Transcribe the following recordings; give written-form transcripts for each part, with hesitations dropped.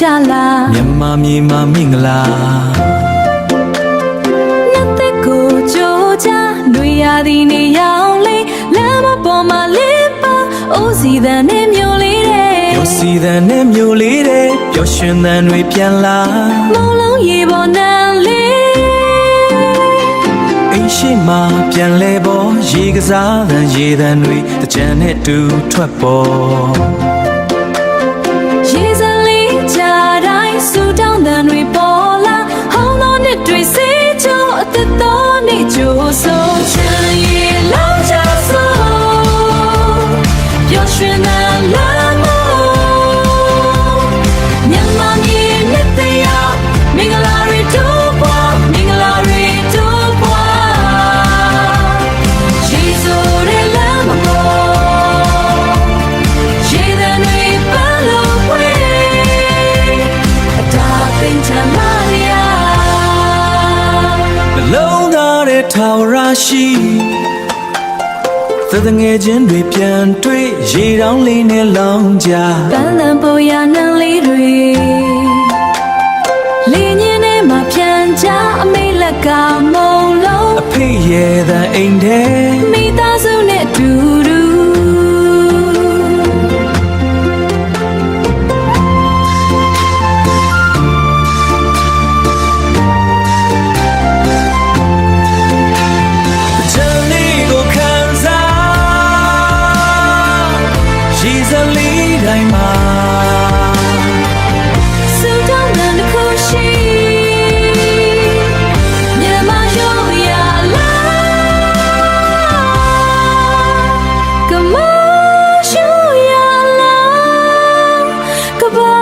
chala Myanmar mi ma mingla Nate ko joja Nuya di ne yaung le Lama po ma lipa Osi da ne myo le de Yo si da ne myo le de Pyo shun dan nwe pian la Mong long ye bo nan le Ai shi ma pian le bo Ye ka sa dan ye dan nwe Ta chan ne tu twat bo Ye zan li cha dai Su down dan nwe po la Hong no ne dwe se jo Ate to ne jo so Chan ye lao cha so Pyo shun nan la mo Myanmar mi ne te ya Mingala ri to bwa Mingala ri to bwa Jizo re la mo Ye da nui pa lo we Ata pin cha ma ya Long da de tao ra shi Thơ thơ nghe trên đuôi pian tuy Ye rong li ne long ja Ban lan po ya nan li rui Li nyin ne ma pian cha A mi la ka mong lo A phi ye da ain't there Mi ta su ne du du Su down nan de ko shi Myanmar yo ya la Ka ma shu ya la Ka ba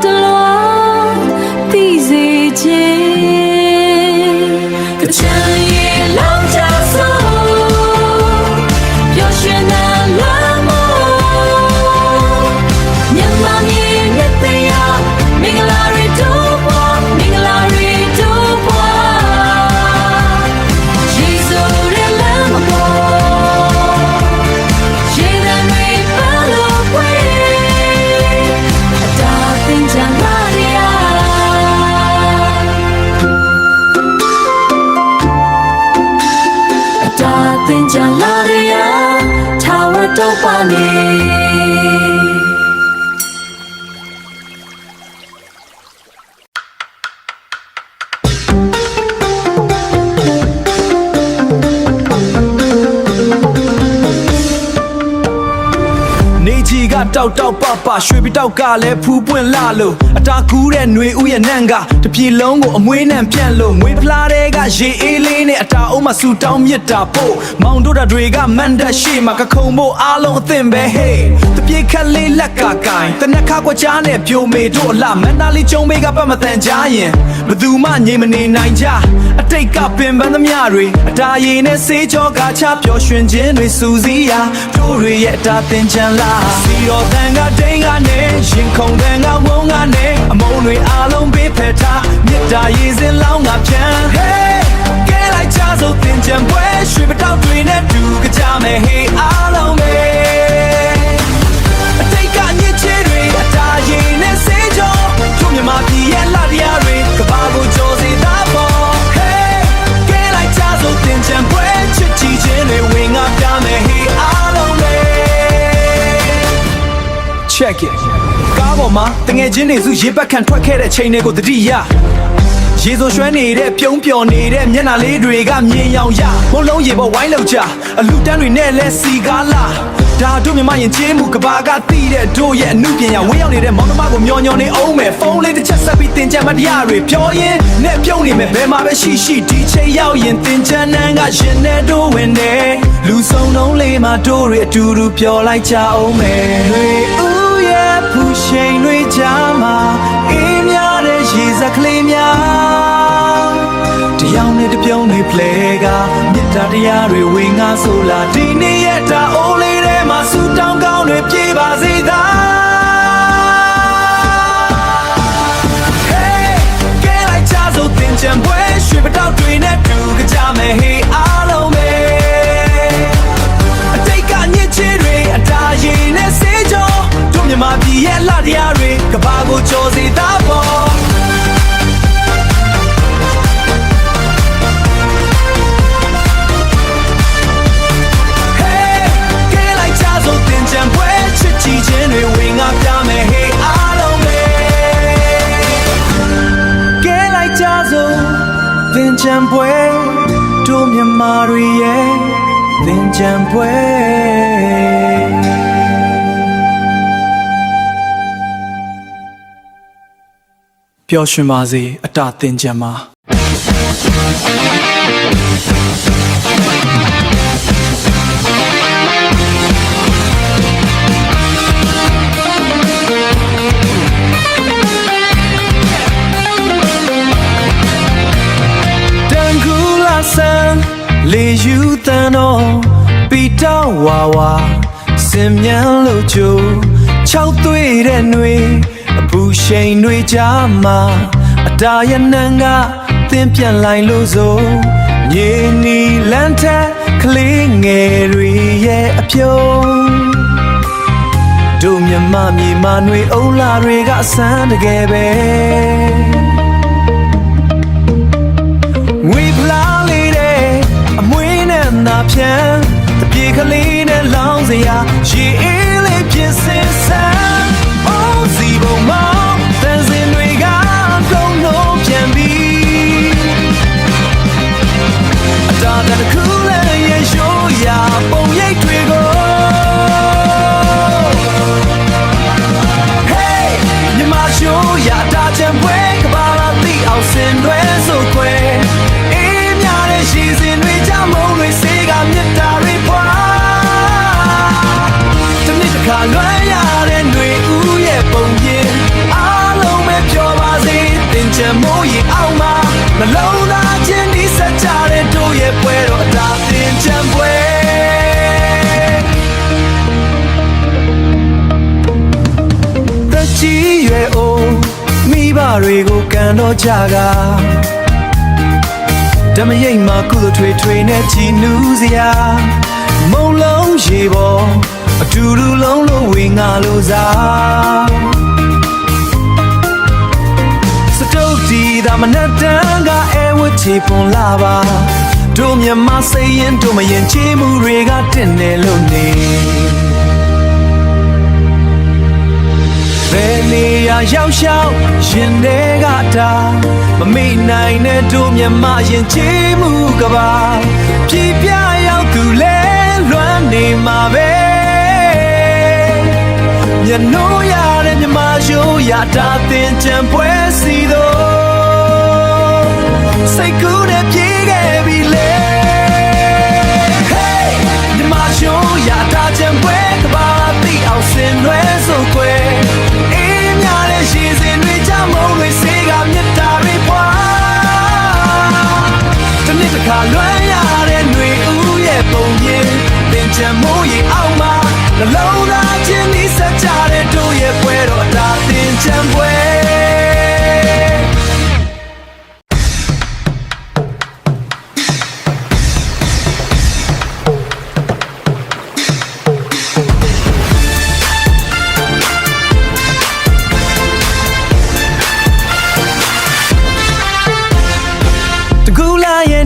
de lo Ti se che Ka chan ye lao cha so Pyo shun nan la mo Myanmar mi ne te ya Mingala ri to bwa Mingala ri to bwa Jizo re la mo Ye da nui pa lo we Ata pin cha ma ya Ata pin cha la ya Tower to pa niနေကြီးကတောက်တောက်ပပရွှေပြီးတောက်ကလည်းဖူးပွင့်လာလို့အတာကူးတဲ့ຫນွေဥရဲ့နန့်ကတပြေလုံးကိုအမွေးနံပြန့်လို့ငွေဖလားတဲ့ကရေအေးလေးနဲ့အတာအုံးမဆူတောင်းမြစ်တာပို့မောင်တို့တွေကမန်တက်ရှိမှာကခုံဖို့အားလုံးအသင့်ပဲဟေးတပြေခက်လေးလက်ကကိုင်တနက်ခါကွက်ချားနဲ့ပြိုမေတို့အလှမန္တလေးကျုံမေကပတ်မတန်ကြရင်ဘသူမှငြိမ်မနေနိုင်ကြအတိတ်ကပင်ပန်းသမျှတွေအတာရည်နဲ့စေးကြောကချပျော်ရွှင်ခြင်းတွေစူးစီးရာတို့တွေရဲ့အတာသင်ချမ်းလာစီတော်တန်ကဒိန်ကနေရင်ခုန်တန်ကဝုန်းကနေအမုန်းတွေအားလုံးပေးဖက်ထားမြစ်တာရည်စင်လောင်းကဖြန်း Hey ကဲလိုက်ချစို့သင်ချမ်းပွဲရွှေပတောက်တွေနဲ့တူကြမယ် Hey အားလုံးပဲအတိတ်ကညစ်ချေတွေအတာရည်နဲ့စေးကြောတို့မြမပြည်ရဲ့လာတရားတွေကဘာကိုကြော်စေတာပေါ့ Hey ကဲလိုက်ချစို့သင်ချမ်းပွဲချစ်ကြည်ခြင်းတွေဝင်ငါပြမယ် Hey အားလုံးပဲ Check it ကားပေါ်မှာတငယ်ချင်းတွေစုရေပတ်ခံထွက်ခဲ့တဲ့ချိန်တွေကိုသတိရရေစိုးရွှဲနေတဲ့ပြုံးပျော်နေတဲ့မျက်နှာလေးတွေကမြင်ရောင်ရမုံလုံးရေပေါ်ဝိုင်းလောက်ကြအလူတန်းတွေနဲ့လဲစီကားလာဒါတို့မြမရင်ချင်းမှုကဘာကတိတဲ့တို့ရဲ့အမှုပညာဝေးရောက်နေတဲ့မောင်နှမကိုမျောညောနေအောင်မယ်ဖုန်းလေးတစ်ချက်ဆက်ပြီးတင်ကြမတရားတွေပြောရင်နဲ့ပြုံးနေမယ်ဘယ်မှာပဲရှိရှိဒီချိန်ရောက်ရင်တင်ချမ်းနှန်းကရင်နဲ့တို့ဝင်နေလူဆုံးလုံးလေးမှာတို့တွေအတူတူပြောလိုက်ကြအောင်မယ်တွေဦးရဲ့ဖူရှိန်တွေကြမှာအေးများတဲ့ရေစကလေးများတရားနဲ့တပြုံးတွေဖလဲကမြတ်တရားတွေဝေငါဆိုလာဒီနေ့ရဲ့တာအိုးလေးထဲမှာဆူတောင်းကောင်းတွေပြေပါစေသာ Hey ကဲလိုက်ချစို့သင်ချမ်းပွဲရွှေပတောက်တွေနဲ့တူကြမယ် Hey အားလုံးပဲအတိတ်ကညစ်ချေတွေအတာရည်နဲ့စေးကြောတို့မြမပြည်ရဲ့လာတရားတွေက ကဘာကိုကြော်စီသားပေါ် Hey ကဲလိုက်ကြစို့တင်ကြံပွဲချစ်ကြည်ခြင်းတွေဝင်ငါပြမယ် Hey အားလုံးပဲကဲလိုက်ကြစို့တင်ကြံပွဲတို့မြန်မာတွေရဲ့တင်ကြံပွဲပျော်ရွှင်ပါစေအတတင်ကြံမှာတန်ကူလာဆန်းလေယူတန်တော့ပီတောက်ဝါဝါစင်မြန်လို့ကြို၆သွေးတဲ့နှွေအပူရှိန်တွေကြားမှာအတားရနံကသင်ပြန်လိုက်လို့ဆိုမြေနီလန်းထက်ကလေးငယ်တွေရဲ့အပြုံးတို့မြမမြေမနှွေအုံလာတွေကအဆန်းတကယ်ပဲငွေဖလားလေးတဲ့အမွေးနဲ့နာဖြန်တပြေကလေးနဲ့လောင်းစရာရေအေးလေးဖြစ်စင်ဆန်းအိုးစီပုံမောင်းတန်စင်တွေကကုန်လုံးပြန်ပြီးအတားတဲ့ခုလည်းရဲ့ရိုးရာပုံရိပ်တွေကို Hey မြမရှိုးရတာချံပွဲကဘာလာတိအောင်စင်တွေဆိုခွဲအေးများတဲ့ရှိစင်တွေကြောင့်မုံတွေစေးကမြတ်တာတွေပွားတနစ်တစ်ခါလွမ်းရတဲ့ຫນွေဦးရဲ့ပုံပြင်အားလုံးပဲပြောပါစေတင်ချင်မိုးရီအောင်မှာမလုံးသားချင်းဒီစကြတဲ့တို့ရဲ့ပွဲတော့အတာတင်ချင်ပွဲတချီရွယ်အိုမိဘတွေကိုကန်တော့ကြကဓမရိတ်မှာကုသထွေထွေနဲ့ကြည်နူးစရာမုံလုံးရေပေါ်အတူတူလုံးလို့ဝေငါလို့စားစတုတ်ဒီသာမနက်တန်းကအဲဝချေပွန်လာပါတို့မြန်မာစိတ်ရင်တို့မရင်ချေမှုတွေကတင့်တယ်လို့နေဘယ်နေရာရောက်ရှောက်ရင်တွေကတာမမိနိုင်တဲ့တို့မြန်မာရင်ချေမှုကပါပြပြရောက်သူလဲလွမ်းနေမှာပဲညနိုးရတဲ့မြမရိုးရတာတင်ကြံပွဲစီတော့စိတ်ကူးနဲ့ပြေးခဲ့ပြီလေ Hey မြမရိုးရတာကြံပွဲကဘာတိအောင်စင်လွဲဆိုခွဲအေးများတဲ့ရှိစင်တွေကြောင့်မုံတွေစေးကမြတ်တာတွေပွားတနစ်တစ်ခါလွမ်းရတဲ့ຫນွေဦးရဲ့ပုံပြင်တင်ချင်မိုးရီအောင်မှာနှလုံးသားချင်းဒီစကြတဲ့တို့ရဲ့ပွဲတော့အတာတင်ချင်ပွဲ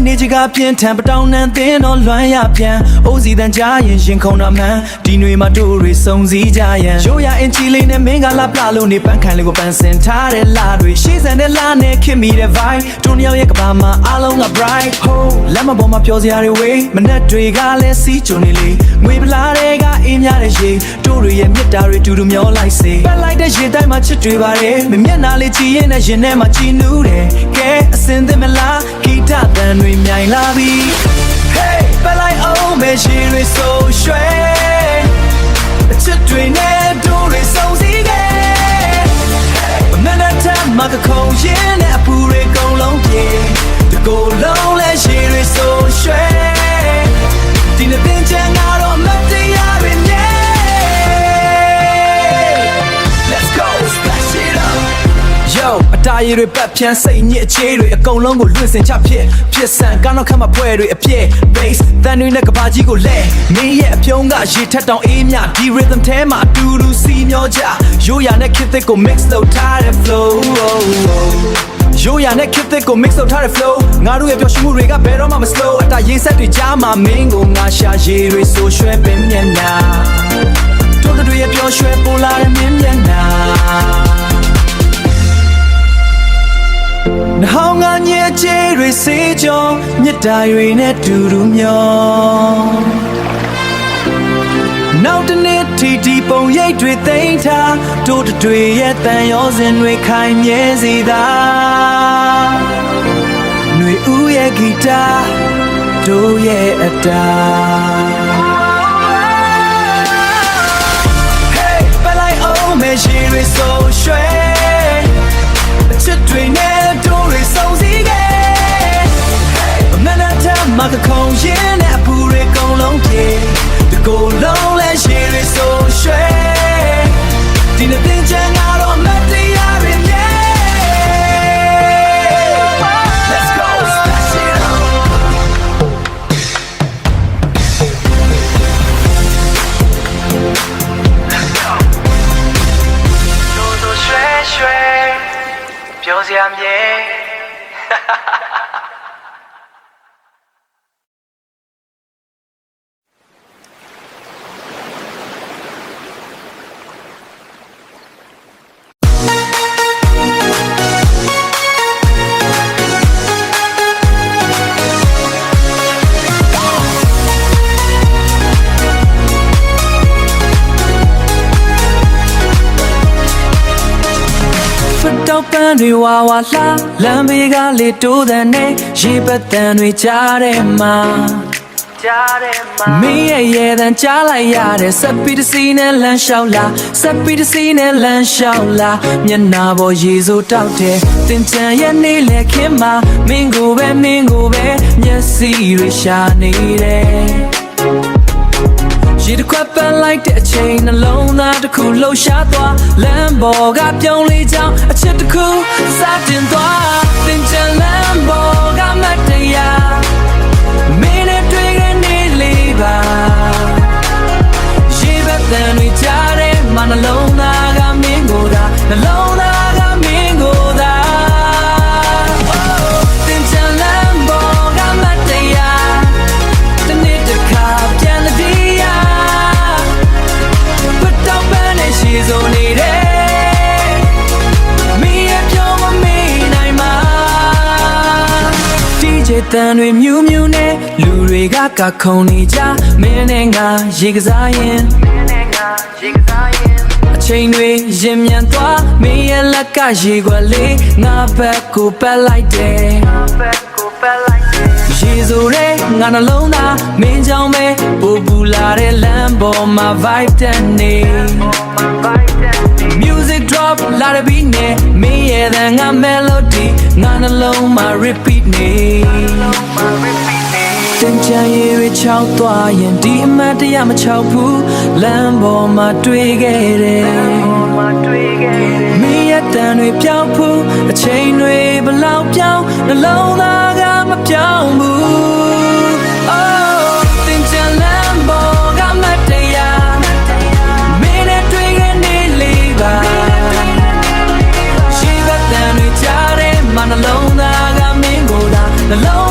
နေချကပြင်းထန်ပတောင်းနှံသင်းတော့လွမ်းရပြန်အိုးစီတန်ကြားရင်ရင်ခုန်တော့မှန်ဒီຫນွေမှာတို့တွေစုံစည်းကြရန်ရိုးရအင်ချီလေးနဲ့မင်းကလာပြလို့နေပန်းခံလေးကိုပန်းစင်ထားတဲ့လာတွေရှေ့စံတဲ့လာနဲ့ခင်မိတဲ့ vibe တို့နှစ်ယောက်ရဲ့ကဘာမှာအားလုံးက bright ho လက်မပေါ်မှာပျော်စရာတွေဝေးမနဲ့တွေကလည်းစီးကြုံနေလေငွေပလားတွေကအေးများတဲ့ရေတို့တွေရဲ့မြတ်တာတွေတူတူမျောလိုက်စေပတ်လိုက်တဲ့ရေတိုင်းမှာချစ်တွေပါတယ်မမျက်နှာလေးကြည်ရင်နဲ့ရင်ထဲမှာကြည်နူးတယ်ကဲအစင်သစ်မလားဂီတတန်တွေမြိုင်လာပြီ Hey ပတ်လိုက်အောင်မဲရှည်တွေဆိုရွှဲအချစ်တွေနဲ့တို့တွေစုံစည်းခဲ့မနဲ့တမ်းမှာကခုံရင်နဲ့အပူတွေကုန်လုံးပြေတကိုယ်လုံးလဲရှည်တွေဆိုရွှဲဒီနေ့တင်ချင်တော့မတရားတွေမြဲ Let's go splash it up Yo အတားရ ရည်တွေပတ်ဖြန်းစိတ်ညစ်အခြေတွေအကုန်လုံးကိုလွင့်စင်ချဖြစ်ဆန်ကောင်းတော့ခတ်မဖွဲတွေအပြည့် bass တန်တွေနဲ့ကဘာကြီးကိုလဲမင်းရဲ့အပြုံးကရေထက်တောင်အေးမြဒီ rhythm ထဲမှာအတူတူစီမျောကြရိုးရာနဲ့ခစ်သစ်ကို mix လုပ်ထားတဲ့ flow ရိုးရာနဲ့ခစ်သစ်ကို mix လုပ်ထားတဲ့ flow ငါတို့ရဲ့ပျော်ရွှင်မှုတွေကဘယ်တော့မှမ slow အတာရေးဆက်တွေကြားမှာမင်းကိုငါရှာရည်တွေဆိုရွှဲပင်မျက်နှာတို့တွေရဲ့ပျော်ရွှင်ပိုလာတဲ့မင်းမျက်နှာနှောင်းငါညစ်ကြေးတွေစေးကြောမြတ်တာတွေနဲ့တူတူမျောနောက်တနေ့တီပုံရိပ်တွေသိမ်းထားတို့တွေရဲ့တန်ရောစင်တွေခိုင်မြဲစေသာຫນွေဦးရဲ့ဂီတာတို့ရဲ့အတာ Hey ပလိုက်အောင်မဲရေတွေဆိုရွှဲအချစ်တွေနဲ့တို့တွေစုံစည်းခဲ့မနက်ထမကခုံရင်နဲ့အပူတွေကုန်လုံးပြေတကိုယ်လုံးလဲရေတွေဆိုရွှဲဒီနေ့တင်ချင်တော့မတရားတွေမြဲ Let's go smash it up တို့ရွှဲရွှဲပြောစရာမြဲတောက်ပန်းတွေဝါဝါလှလမ်းဘေးကလေတိုးတဲ့နဲ့ရေပတ်တန်တွေကြားထဲမှာမင်းရဲ့တန်ကြားလိုက်ရတဲ့စပီတစီနဲ့လမ်းလျှောက်လာစပီတစီနဲ့လမ်းလျှောက်လာမျက်နာပေါ်ရေစိုးတောက်တဲ့တင်ချန်ရဲ့နေလေခင်းမှာမင်းကိုပဲမျက်စိတွေရှာနေတယ်ရေတခွက်ပန်းလိုက်တဲ့အချိန်နှလုံးသားတစ်ခုလှုပ်ရှားသွားလမ်းပေါ်ကပြုံးလေးချောင်းအချစ်တစ်ခုစတင်သွားတင်ချင်လမ်းပေါ်ကမတရားမင်းနဲ့တွေ့ခဲ့နေလေးပါရေဘက်တန်တွေကြားထဲမှာနှလုံးသားကမင်းကိုသာနှလုံးသားကမင်းကိုသာတင်ချင်လမ်းပေါ်ကမတရားတနေ့တစ်ခါပြန်လာဒီရှိစုံနေတယ်မင်းရဲ့ပြောမမေ့နိုင်မှာ DJ တန်တွေမြူးမြူးနဲ့လူတွေကကခုန်နေကြမင်းနဲ့ငါရေကစားရင်အချိန်တွေရင်မြန်သွားမင်းရဲ့လက်ကရေခွက်လေးငါဘက်ကိုပတ်လိုက်တယ်ရေဆိုတဲ့ငါနှလုံးသားမင်းကြောင့်ပဲပူပူလာတဲ့လမ်းပေါ်မှာ vibe တက်နေ Music drop လာတဲ့ beat နဲ့မင်းရဲ့တန်ငါ melody ငါနှလုံးမှာ repeat နေတင်ချင်ရည်ချောက်သွားရင်ဒီအမှတ်တရမချောက်ဘူးလမ်းပေါ်မှာတွေ့ခဲ့တယ်မင်းရဲ့တန်တွေပြောင်းဖို့အချိန်တွေဘလောက်ပြောင်းနှလုံးသားကမပြောင်းဘူး Oh တင်ချင်လမ်းပေါ်ကမတရားမင်းနဲ့တွေ့ခဲ့နေလေးပါရှိတဲ့တန်တွေကြားထဲမှာနှလုံးသားကမင်းကိုသာနှလုံး